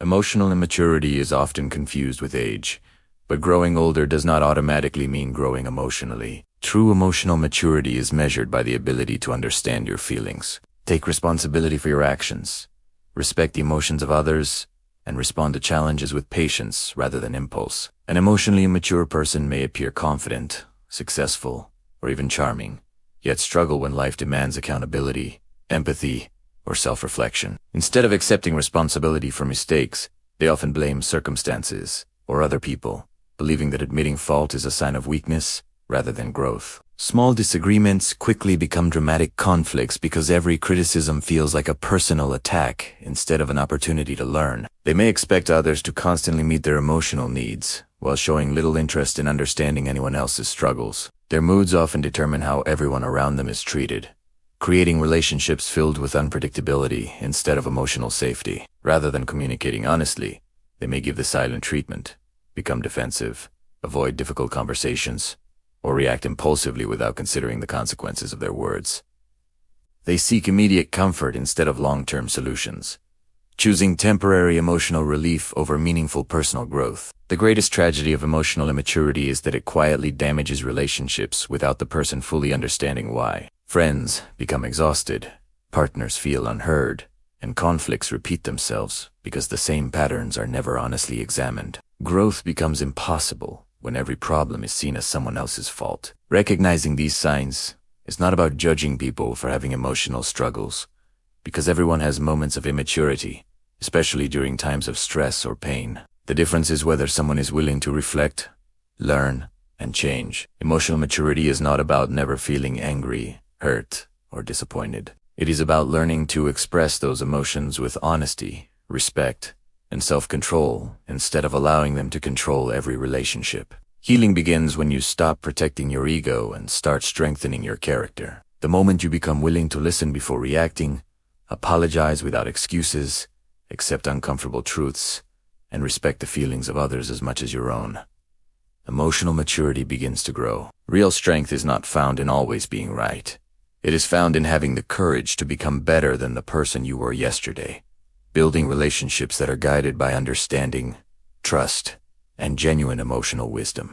Emotional immaturity is often confused with age, but growing older does not automatically mean growing emotionally. True emotional maturity is measured by the ability to understand your feelings, take responsibility for your actions, respect the emotions of others, and respond to challenges with patience rather than impulse. An emotionally immature person may appear confident, successful, or even charming, yet struggle when life demands accountability, empathy, or self-reflection. Instead of accepting responsibility for mistakes, they often blame circumstances or other people, believing that admitting fault is a sign of weakness rather than growth. Small disagreements quickly become dramatic conflicts because every criticism feels like a personal attack instead of an opportunity to learn. They may expect others to constantly meet their emotional needs, while showing little interest in understanding anyone else's struggles. Their moods often determine how everyone around them is treated, creating relationships filled with unpredictability instead of emotional safety. Rather than communicating honestly, they may give the silent treatment, become defensive, avoid difficult conversations, or react impulsively without considering the consequences of their words. They seek immediate comfort instead of long-term solutions, choosing temporary emotional relief over meaningful personal growth. The greatest tragedy of emotional immaturity is that it quietly damages relationships without the person fully understanding why. Friends become exhausted, partners feel unheard, and conflicts repeat themselves because the same patterns are never honestly examined. Growth becomes impossible when every problem is seen as someone else's fault. Recognizing these signs is not about judging people for having emotional struggles, because everyone has moments of immaturity, especially during times of stress or pain. The difference is whether someone is willing to reflect, learn, and change. Emotional maturity is not about never feeling angry, hurt, or disappointed. It is about learning to express those emotions with honesty, respect, and self-control instead of allowing them to control every relationship. Healing begins when you stop protecting your ego and start strengthening your character. The moment you become willing to listen before reacting, apologize without excuses, accept uncomfortable truths, and respect the feelings of others as much as your own, emotional maturity begins to grow. Real strength is not found in always being right. It is found in having the courage to become better than the person you were yesterday, building relationships that are guided by understanding, trust, and genuine emotional wisdom.